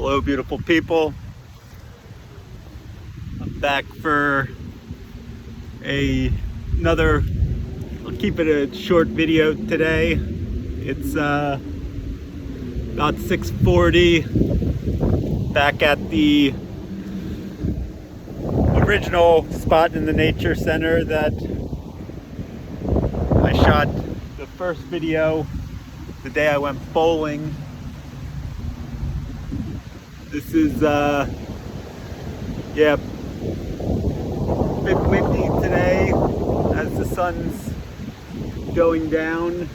Hello, beautiful people. I'm back for another, I'll keep it a short video today. It's about 6:40, back at the original spot in the nature center that I shot the first video the day I went bowling. This is a bit windy today as the sun's going down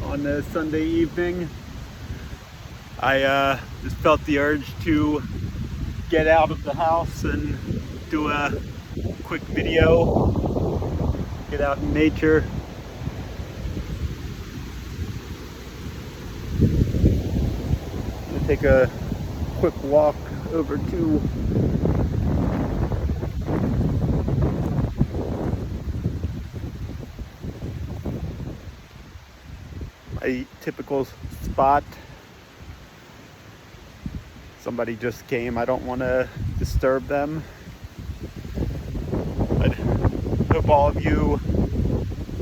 on a Sunday evening. I just felt the urge to get out of the house and do a quick video, get out in nature. I'm gonna take a quick walk over to my typical spot. Somebody just came. I don't want to disturb them. But hope all of you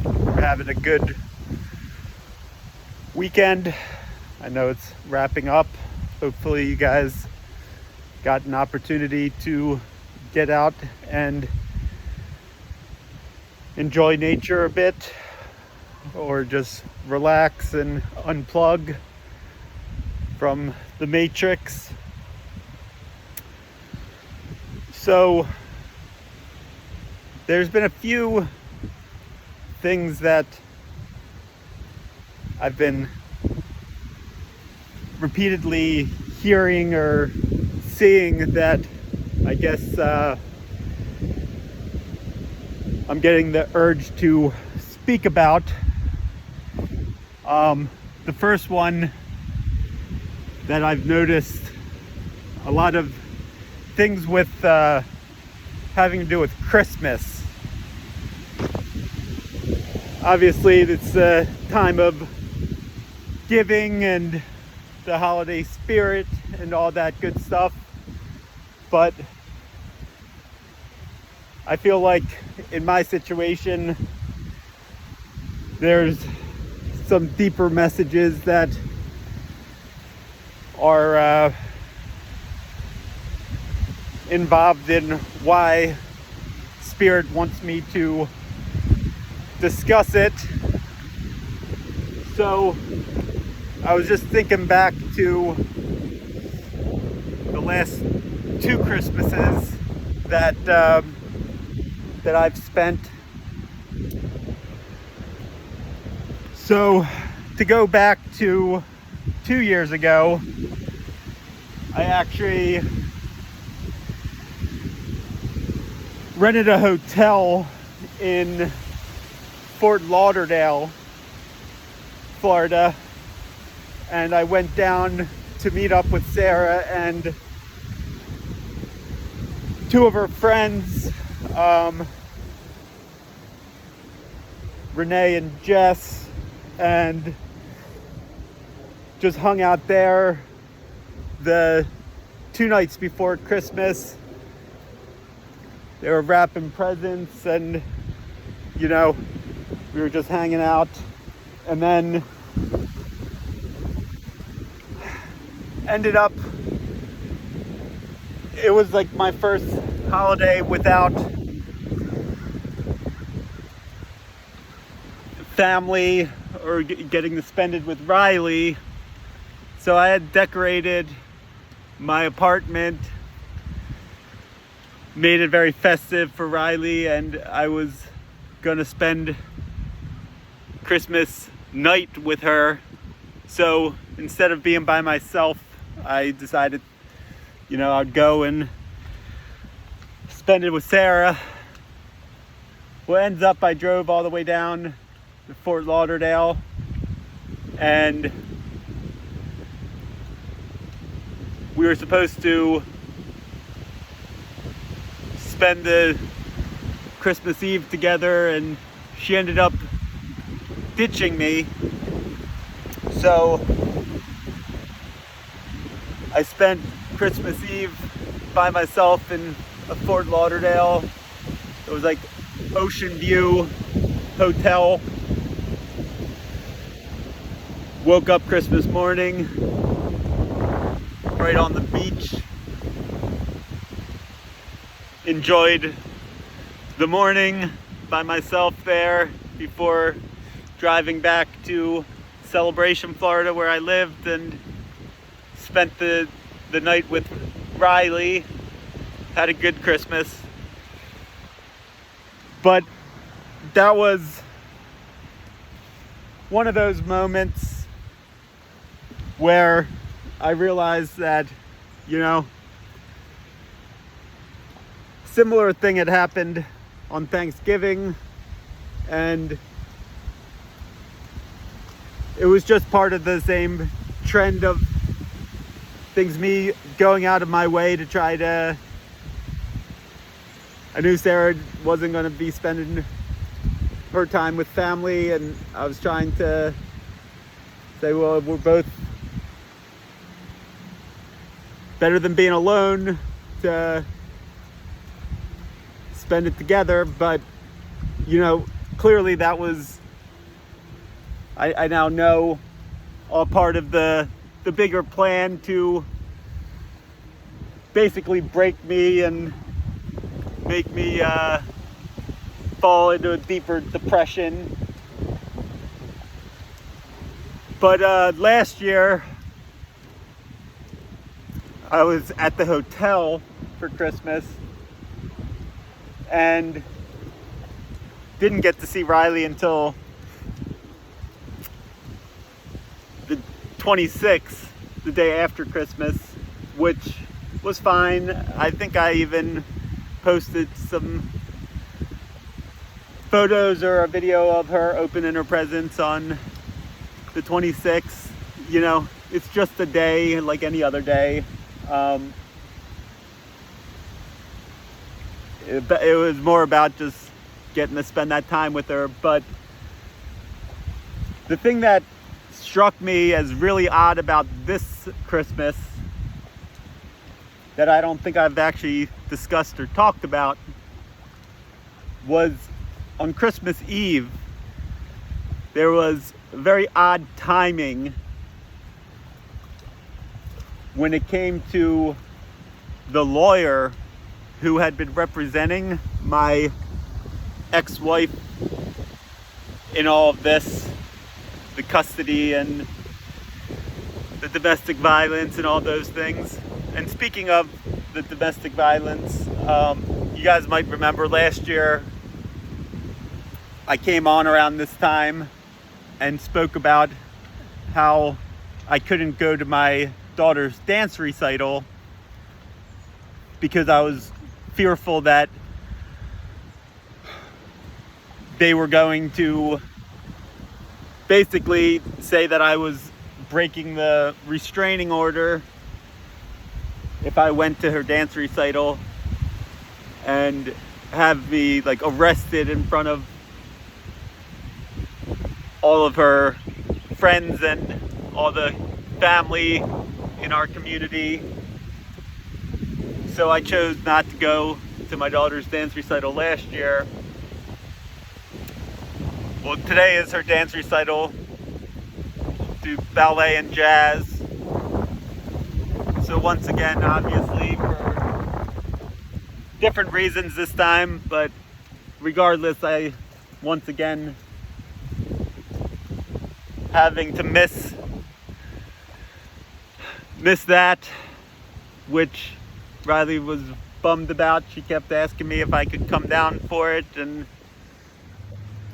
are having a good weekend. I know it's wrapping up. Hopefully you guys got an opportunity to get out and enjoy nature a bit, or just relax and unplug from the matrix. So there's been a few things that I've been repeatedly hearing or seeing that I guess I'm getting the urge to speak about. The first one that I've noticed, a lot of things with having to do with Christmas. Obviously it's a time of giving and the holiday spirit and all that good stuff, but I feel like in my situation there's some deeper messages that are involved in why Spirit wants me to discuss it. So I was just thinking back to the last two Christmases that I've spent. So to go back to 2 years ago, I actually rented a hotel in Fort Lauderdale, Florida, and I went down to meet up with Sarah and two of her friends, Renee and Jess, and just hung out there the 2 nights before Christmas. They were wrapping presents and, we were just hanging out. And then ended up, it was like my first holiday without family or getting to spend it with Riley. So I had decorated my apartment, made it very festive for Riley, and I was gonna spend Christmas night with her. So instead of being by myself, I decided, I'd go and spend it with Sarah. Well, ends up I drove all the way down to Fort Lauderdale, and we were supposed to spend the Christmas Eve together, and she ended up ditching me. So I spent Christmas Eve by myself in a Fort Lauderdale. It was like Ocean View Hotel. Woke up Christmas morning right on the beach. Enjoyed the morning by myself there before driving back to Celebration, Florida, where I lived, and spent the night with Riley. Had a good Christmas. But that was one of those moments where I realized that, similar thing had happened on Thanksgiving, and it was just part of the same trend of things, me going out of my way to try to... I knew Sarah wasn't going to be spending her time with family, and I was trying to say, well, we're both better than being alone to spend it together. But clearly that was, I now know, all part of the bigger plan to basically break me and make me fall into a deeper depression. But last year I was at the hotel for Christmas and didn't get to see Riley until the 26th, the day after Christmas, which was fine. I think I even posted some photos or a video of her opening her presents on the 26th. It's just a day like any other day. It was more about just getting to spend that time with her. But the thing that struck me as really odd about this Christmas, that I don't think I've actually discussed or talked about, was on Christmas Eve, there was very odd timing when it came to the lawyer who had been representing my ex-wife in all of this, the custody and the domestic violence and all those things. And speaking of the domestic violence, you guys might remember last year I came on around this time and spoke about how I couldn't go to my daughter's dance recital because I was fearful that they were going to basically say that I was breaking the restraining order if I went to her dance recital, and have me arrested in front of all of her friends and all the family in our community. So I chose not to go to my daughter's dance recital last year. Well, today is her dance recital, do ballet and jazz. So once again, obviously for different reasons this time, but regardless, I once again having to miss that, which Riley was bummed about. She kept asking me if I could come down for it, and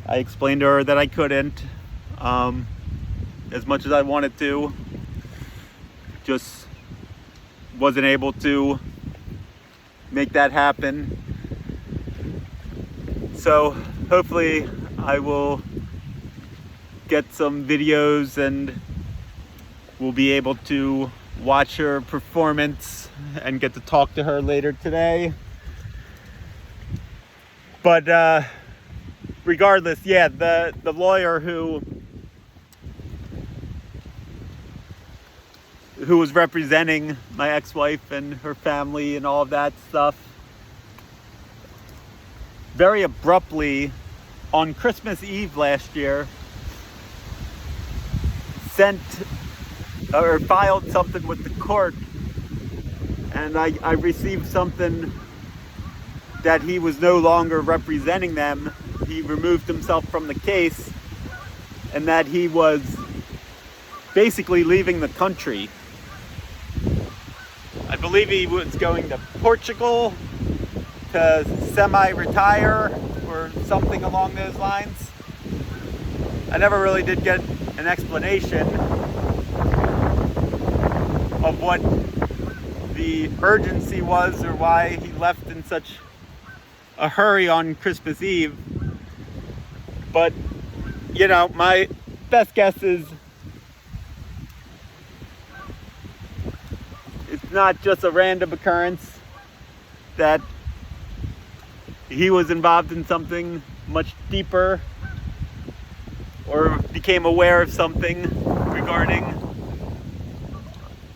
I explained to her that I couldn't, as much as I wanted to. Just wasn't able to make that happen. So hopefully I will get some videos and we'll be able to watch her performance and get to talk to her later today. But regardless, yeah, the lawyer who was representing my ex-wife and her family and all of that stuff, very abruptly on Christmas Eve last year sent or filed something with the court, and I received something that he was no longer representing them. He removed himself from the case, and that he was basically leaving the country. I believe he was going to Portugal to semi-retire or something along those lines. I never really did get an explanation of what the urgency was or why he left in such a hurry on Christmas Eve. But, you know, my best guess is it's not just a random occurrence, that he was involved in something much deeper or became aware of something regarding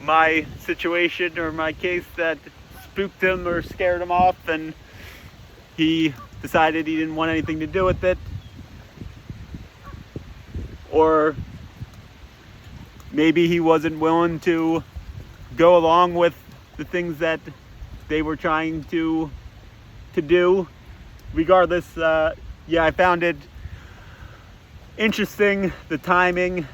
my situation or my case that spooked him or scared him off, and he decided he didn't want anything to do with it. Or maybe he wasn't willing to go along with the things that they were trying to do. Regardless, yeah, I found it interesting, the timing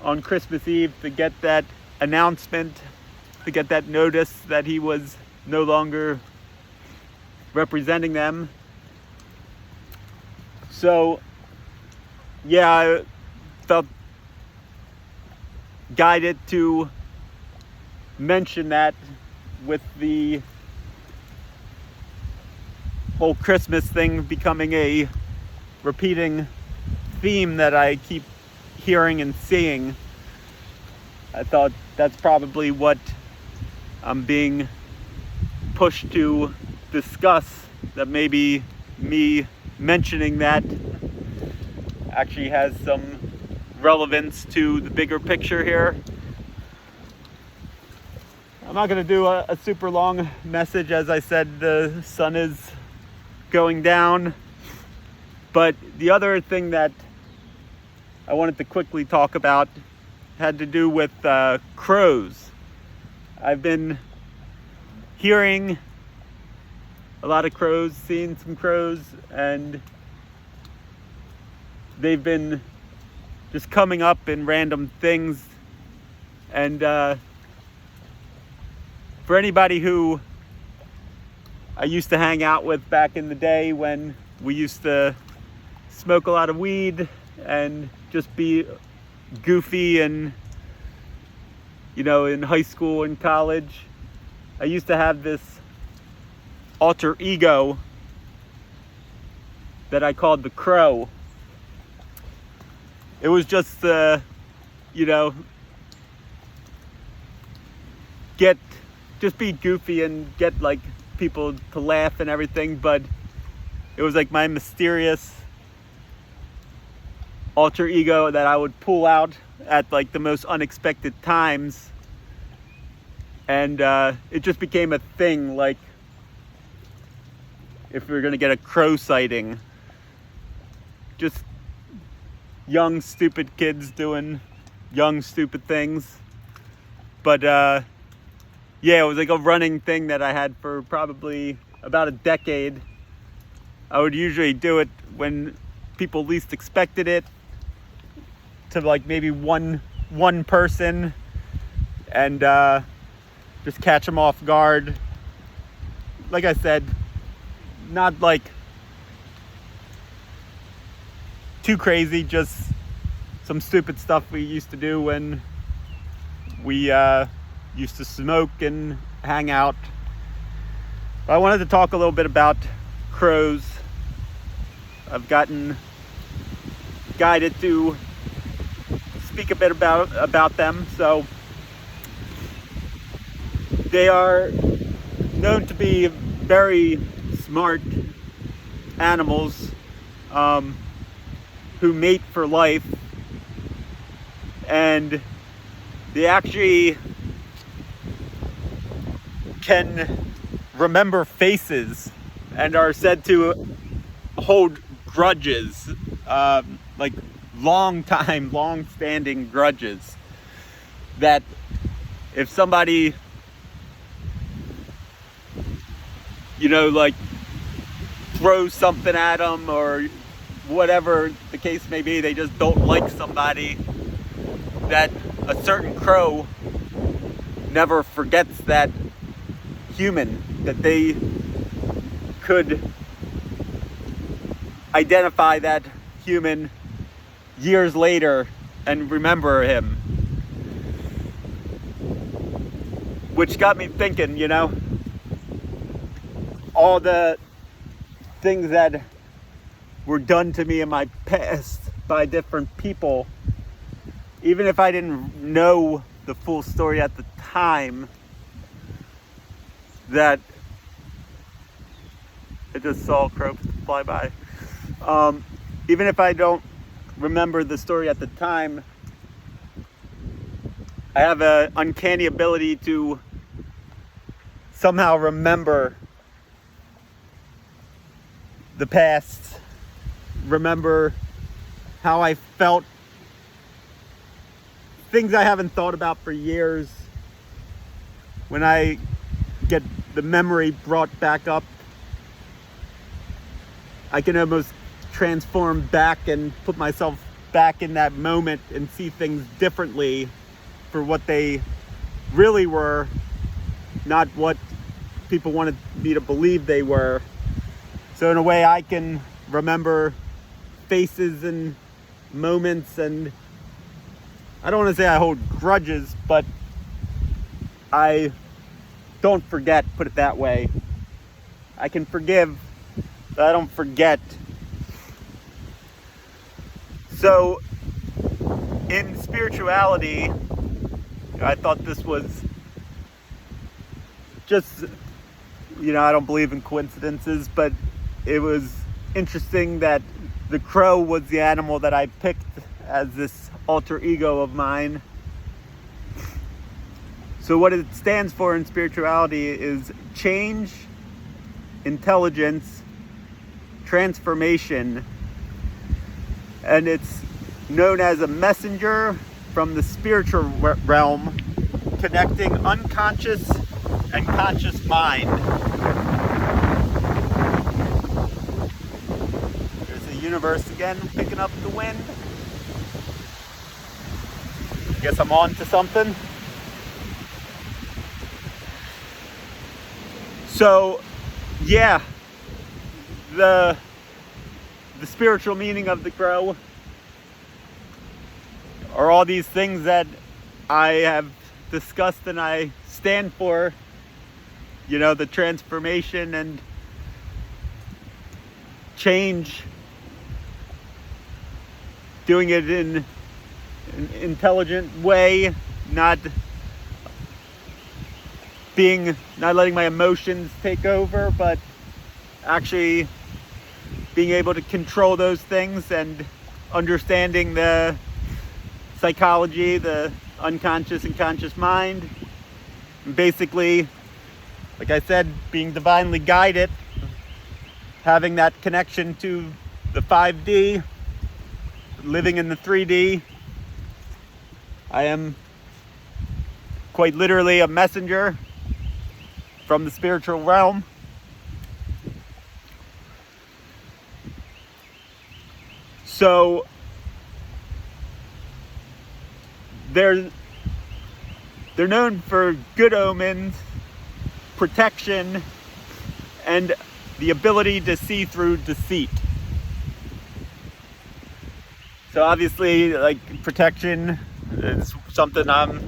on Christmas Eve, to get that announcement, to get that notice that he was no longer representing them. So yeah, I felt guided to mention that with the whole Christmas thing becoming a repeating theme that I keep hearing and seeing. I thought that's probably what I'm being pushed to discuss, that maybe me mentioning that actually has some relevance to the bigger picture here. I'm not going to do a super long message. As I said, the sun is going down. But the other thing that I wanted to quickly talk about had to do with crows. I've been hearing a lot of crows, seeing some crows, and they've been just coming up in random things. And for anybody who I used to hang out with back in the day when we used to smoke a lot of weed and just be goofy, and, you know, in high school and college, I used to have this alter ego that I called the Crow. It was just, you know, just be goofy and get like people to laugh and everything, but it was like my mysterious alter ego that I would pull out at like the most unexpected times. And it just became a thing, like if we were gonna get a crow sighting, just young stupid kids doing young stupid things. But yeah, it was like a running thing that I had for probably about a decade. I would usually do it when people least expected it, to like maybe one person, and just catch them off guard. Like I said, not like too crazy, just some stupid stuff we used to do when we used to smoke and hang out. But I wanted to talk a little bit about crows. I've gotten guided to speak a bit about them. So they are known to be very smart animals who mate for life, and they actually can remember faces and are said to hold grudges, like long-standing grudges, that if somebody, like throws something at them or whatever the case may be, they just don't like somebody, that a certain crow never forgets that human, that they could identify that human years later and remember him. Which got me thinking, all the things that were done to me in my past by different people, even if I didn't know the full story at the time, that I just saw a crow fly by. Even if I don't remember the story at the time, I have an uncanny ability to somehow remember the past, remember how I felt, things I haven't thought about for years. When I get the memory brought back up, I can almost transform back and put myself back in that moment and see things differently for what they really were, not what people wanted me to believe they were. So in a way, I can remember faces and moments, and I don't want to say I hold grudges, but I don't forget, put it that way. I can forgive, but I don't forget. So in spirituality, I thought this was just, I don't believe in coincidences, but it was interesting that the crow was the animal that I picked as this alter ego of mine. So what it stands for in spirituality is change, intelligence, transformation, and it's known as a messenger from the spiritual realm, connecting unconscious and conscious mind. There's the universe again, picking up the wind. I guess I'm on to something. So, yeah, the spiritual meaning of the crow are all these things that I have discussed and I stand for, the transformation and change, doing it in an intelligent way, not letting my emotions take over, but actually being able to control those things and understanding the psychology, the unconscious and conscious mind. And basically, like I said, being divinely guided, having that connection to the 5D, living in the 3D. I am quite literally a messenger from the spiritual realm. So they're known for good omens, protection, and the ability to see through deceit. So obviously, like, protection is something I'm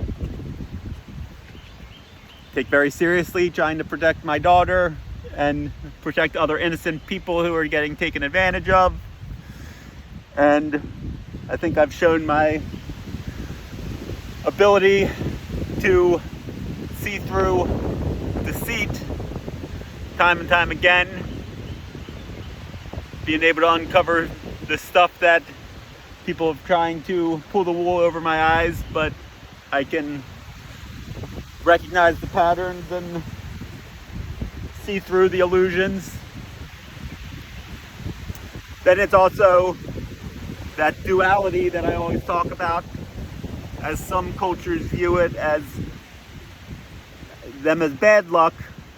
take very seriously, trying to protect my daughter and protect other innocent people who are getting taken advantage of. And I think I've shown my ability to see through deceit time and time again, being able to uncover the stuff that people are trying to pull the wool over my eyes, but I can recognize the patterns and see through the illusions. Then it's also that duality that I always talk about, as some cultures view it as them as bad luck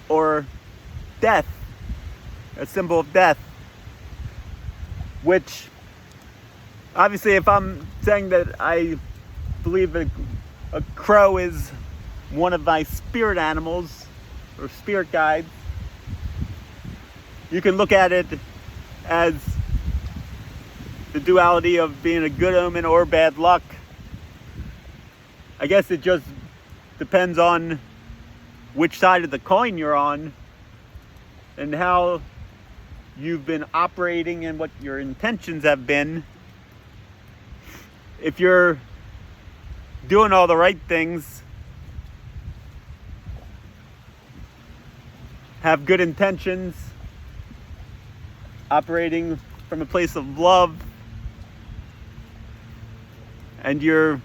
or death, a symbol of death, which obviously if I'm saying that I believe a crow is one of my spirit animals or spirit guides, you can look at it as the duality of being a good omen or bad luck. I guess it just depends on which side of the coin you're on and how you've been operating and what your intentions have been. If you're doing all the right things, have good intentions, operating from a place of love, and you're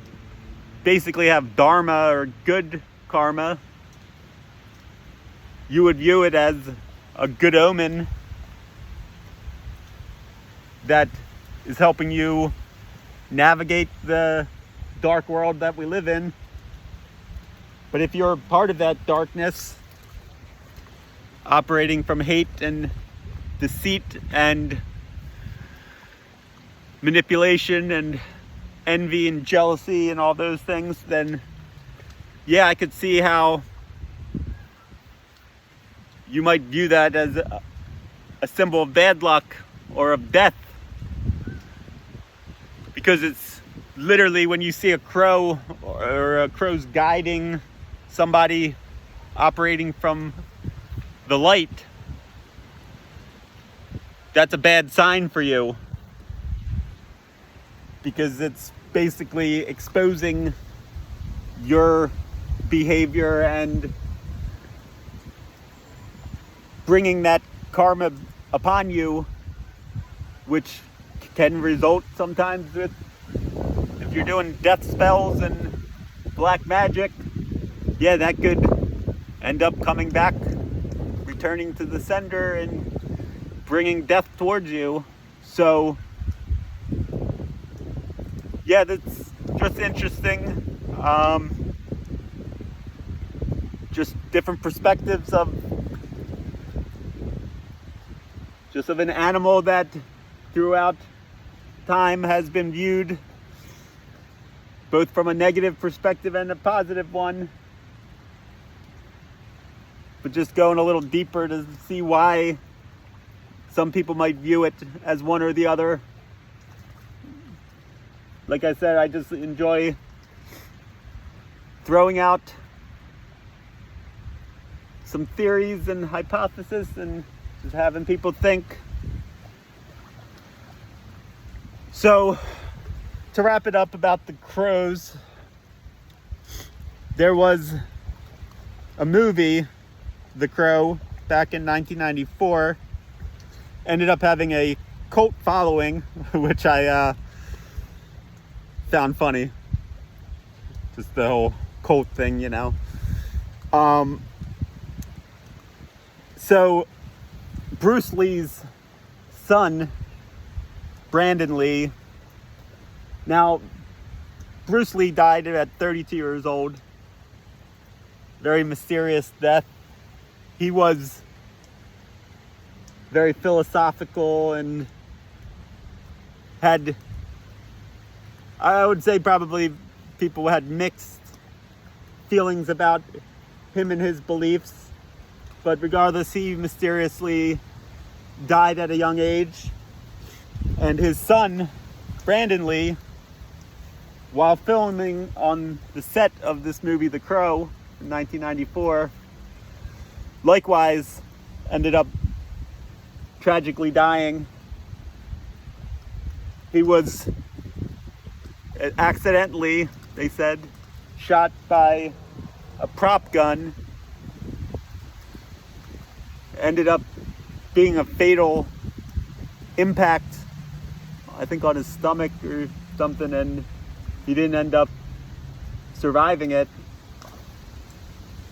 basically have dharma or good karma, you would view it as a good omen that is helping you navigate the dark world that we live in. But if you're part of that darkness, operating from hate and deceit and manipulation and envy and jealousy and all those things, then yeah, I could see how you might view that as a symbol of bad luck or of death. Because it's literally when you see a crow or a crow's guiding somebody operating from the light, that's a bad sign for you. Because it's basically exposing your behavior and bringing that karma upon you, which can result sometimes with, if you're doing death spells and black magic, yeah, that could end up coming back, returning to the sender and bringing death towards you. So yeah, that's just interesting. Just different perspectives of an animal that throughout time has been viewed both from a negative perspective and a positive one. But just going a little deeper to see why some people might view it as one or the other. Like I said, I just enjoy throwing out some theories and hypotheses and just having people think. So, to wrap it up about the crows, there was a movie, The Crow, back in 1994. Ended up having a cult following, which I found funny. Just the whole cult thing, you know. So Bruce Lee's son, Brandon Lee. Now, Bruce Lee died at 32 years old. Very mysterious death. He was very philosophical and had, I would say probably people had mixed feelings about him and his beliefs. But regardless, he mysteriously died at a young age. And his son, Brandon Lee, while filming on the set of this movie, The Crow, in 1994, likewise ended up tragically dying. He was accidentally, they said, shot by a prop gun. Ended up being a fatal impact, I think on his stomach or something, and he didn't end up surviving it.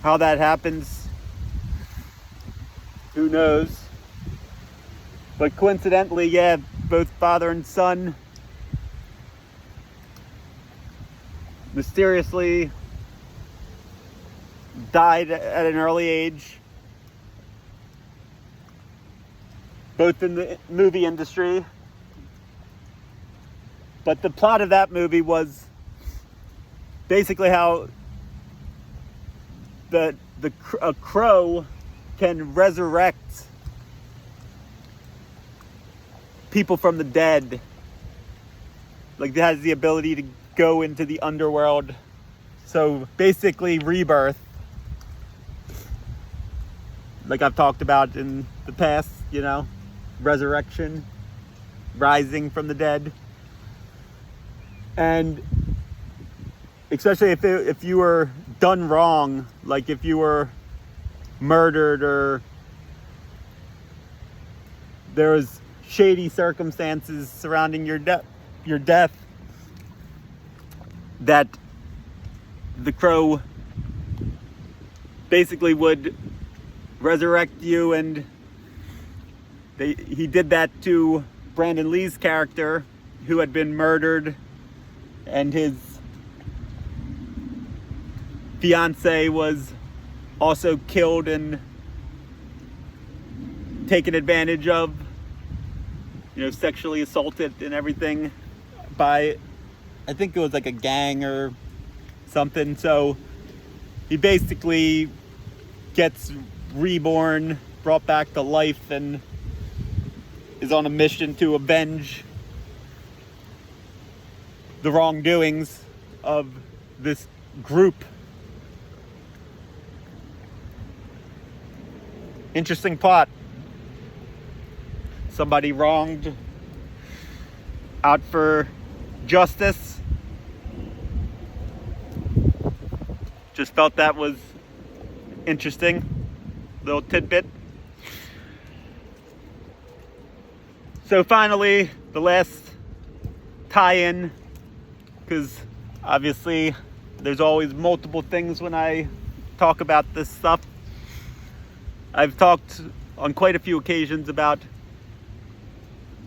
How that happens, who knows? But coincidentally, yeah, both father and son mysteriously died at an early age, both in the movie industry. But the plot of that movie was basically how a crow can resurrect people from the dead. Like, it has the ability to go into the underworld. So basically rebirth, like I've talked about in the past, you know, resurrection, rising from the dead. And especially if you were done wrong, like if you were murdered or there was shady circumstances surrounding your death, that the crow basically would resurrect you. And he did that to Brandon Lee's character, who had been murdered, and his fiance was also killed and taken advantage of, you know, sexually assaulted and everything by, I think it was like a gang or something. So he basically gets reborn, brought back to life, and is on a mission to avenge the wrongdoings of this group. Interesting plot. Somebody wronged, out for justice. Just felt that was interesting. Little tidbit. So finally, the last tie-in, because obviously there's always multiple things when I talk about this stuff. I've talked on quite a few occasions about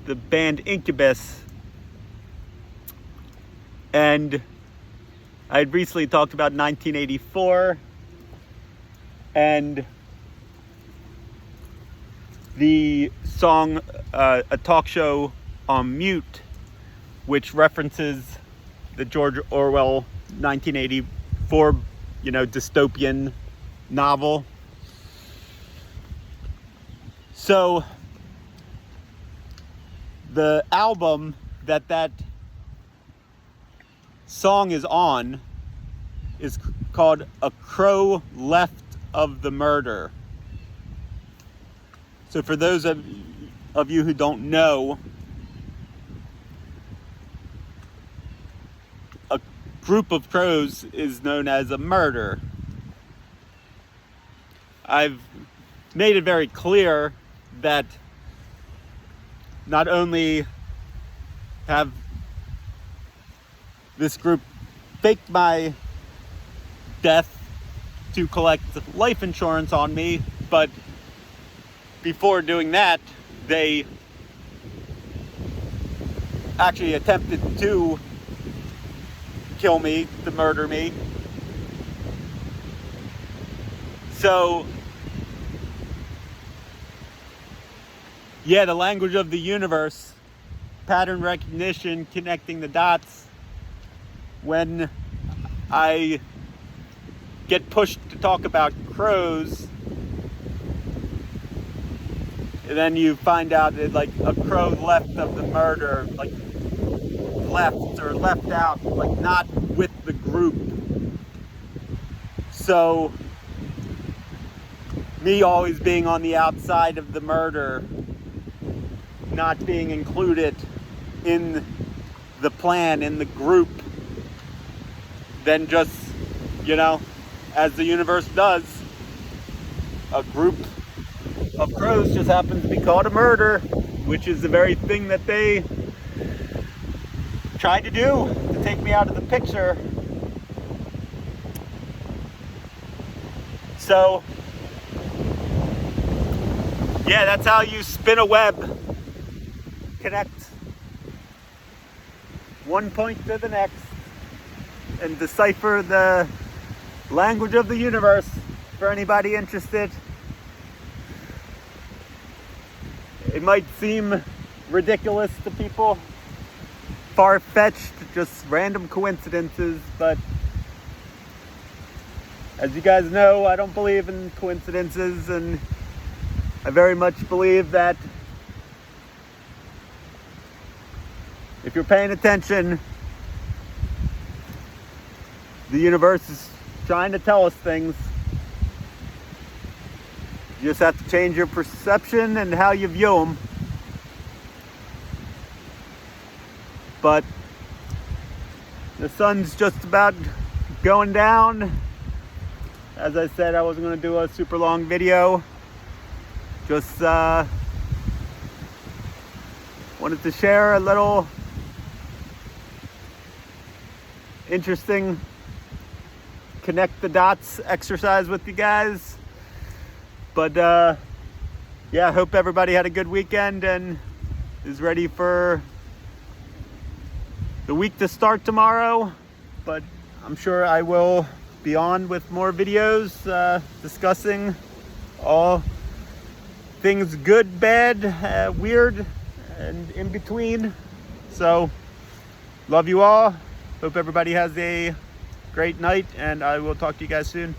the band Incubus, and I had recently talked about 1984 and the song A Talk Show on Mute, which references the George Orwell 1984, you know, dystopian novel. So the album that song is on is called A Crow Left of the Murder. So for those of you who don't know, a group of crows is known as a murder. I've made it very clear that not only have this group faked my death to collect life insurance on me, but before doing that, they actually attempted to kill me, to murder me. So yeah, the language of the universe, pattern recognition, connecting the dots. When I get pushed to talk about crows, and then you find out that, like, a crow left of the murder, like left or left out, like not with the group. So me always being on the outside of the murder, not being included in the plan, in the group, then just, you know, as the universe does, a group of crows just happens to be called a murder, which is the very thing that they tried to do to take me out of the picture. So yeah, that's how you spin a web. Connect one point to the next and decipher the language of the universe for anybody interested. It might seem ridiculous to people, far-fetched, just random coincidences, but as you guys know, I don't believe in coincidences, and I very much believe that if you're paying attention, the universe is trying to tell us things. You just have to change your perception and how you view them. But the sun's just about going down. As I said, I wasn't going to do a super long video. Just wanted to share a little interesting connect the dots exercise with you guys. But yeah, I hope everybody had a good weekend and is ready for the week to start tomorrow. But I'm sure I will be on with more videos discussing all things good, bad, weird, and in between. So love you all. Hope everybody has a great night, and I will talk to you guys soon.